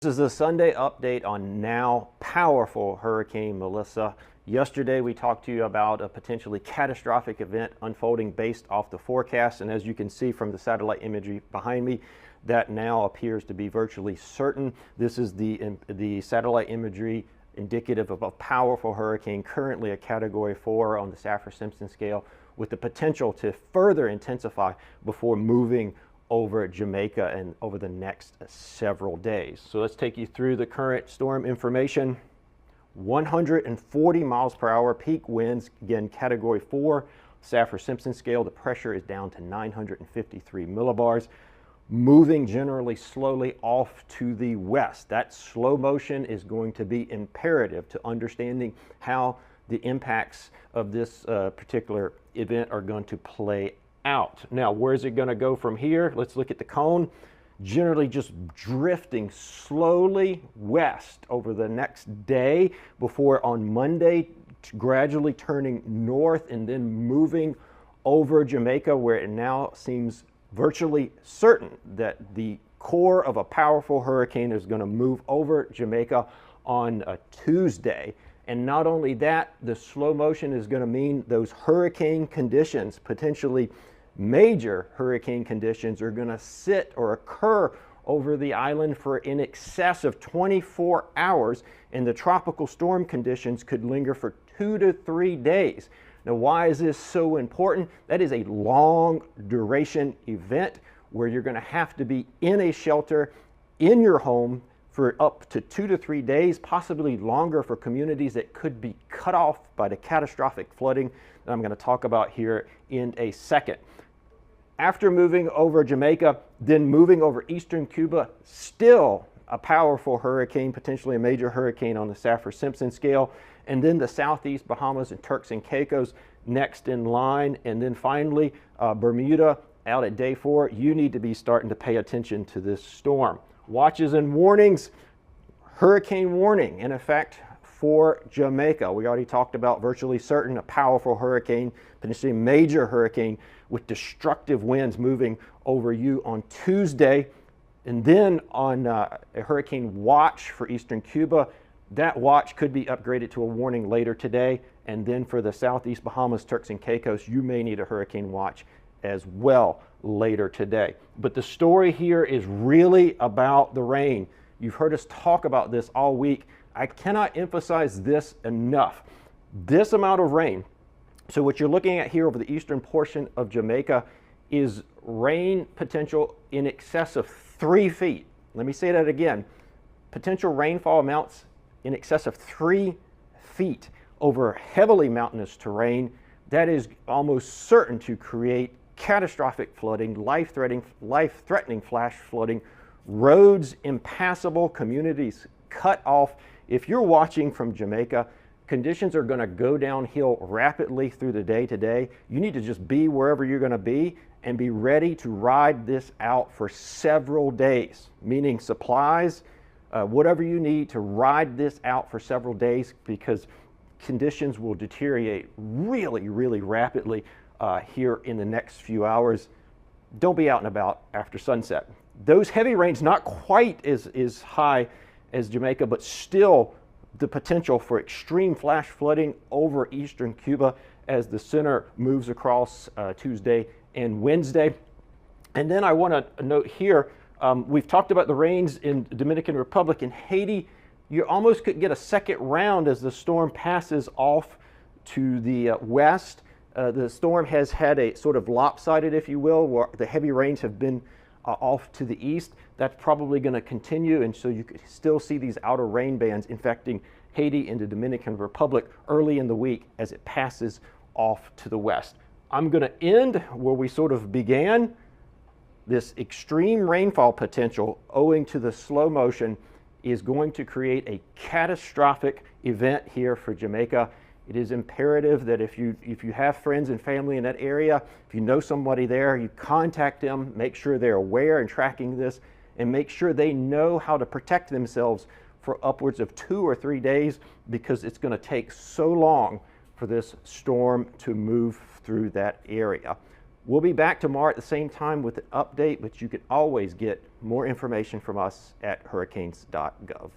This is a Sunday update on now powerful Hurricane Melissa. Yesterday we talked to you about a potentially catastrophic event unfolding based off the forecast, and as you can see from the satellite imagery behind me, that now appears to be virtually certain. This is the satellite imagery indicative of a powerful hurricane, currently a Category 4 on the Saffir-Simpson scale, with the potential to further intensify before moving over Jamaica and over the next several days. So let's take you through the current storm information. 140 miles per hour peak winds, again Category 4, Saffir-Simpson scale. The pressure is down to 953 millibars, moving generally slowly off to the west. That slow motion is going to be imperative to understanding how the impacts of this particular event are going to play out. Now, where is it going to go from here? Let's look at the cone. Generally just drifting slowly west over the next day before on Monday gradually turning north and then moving over Jamaica, where it now seems virtually certain that the core of a powerful hurricane is going to move over Jamaica on a Tuesday. And not only that, the slow motion is going to mean those hurricane conditions, potentially major hurricane conditions, are going to sit or occur over the island for in excess of 24 hours, and the tropical storm conditions could linger for 2 to 3 days. Now, why is this so important? That is a long duration event where you're going to have to be in a shelter in your home for up to 2 to 3 days, possibly longer for communities that could be cut off by the catastrophic flooding that I'm going to talk about here in a second. After moving over Jamaica, then moving over eastern Cuba, still a powerful hurricane, potentially a major hurricane on the Saffir-Simpson scale, and then the southeast Bahamas and Turks and Caicos next in line, and then finally Bermuda out at day 4. You need to be starting to pay attention to this storm. Watches and warnings. Hurricane warning in effect for Jamaica. We already talked about virtually certain, a powerful hurricane, potentially a major hurricane with destructive winds moving over you on Tuesday. And then on a hurricane watch for eastern Cuba. That watch could be upgraded to a warning later today. And then for the southeast Bahamas, Turks and Caicos, you may need a hurricane watch as well later today. But the story here is really about the rain. You've heard us talk about this all week. I cannot emphasize this enough. This amount of rain, so what you're looking at here over the eastern portion of Jamaica, is rain potential in excess of 3 feet. Let me say that again. Potential rainfall amounts in excess of 3 feet over heavily mountainous terrain. That is almost certain to create catastrophic flooding, life-threatening flash flooding, roads impassable, communities cut off. If you're watching from Jamaica, conditions are going to go downhill rapidly through the day today. You need to just be wherever you're going to be and be ready to ride this out for several days, meaning supplies, whatever you need to ride this out for several days, because conditions will deteriorate really, really rapidly here in the next few hours. Don't be out and about after sunset. Those heavy rains, not quite as high as Jamaica, but still the potential for extreme flash flooding over eastern Cuba as the center moves across Tuesday and Wednesday. And then I want to note here, we've talked about the rains in the Dominican Republic and Haiti. You almost could get a second round as the storm passes off to the west. The storm has had a sort of lopsided, if you will, where the heavy rains have been off to the east. That's probably going to continue, and so you could still see these outer rain bands infecting Haiti and the Dominican Republic early in the week as it passes off to the west. I'm going to end where we sort of began. This extreme rainfall potential, owing to the slow motion, is going to create a catastrophic event here for Jamaica. It is imperative that if you have friends and family in that area, if you know somebody there, you contact them, make sure they're aware and tracking this, and make sure they know how to protect themselves for upwards of 2 or 3 days, because it's going to take so long for this storm to move through that area. We'll be back tomorrow at the same time with an update, but you can always get more information from us at hurricanes.gov.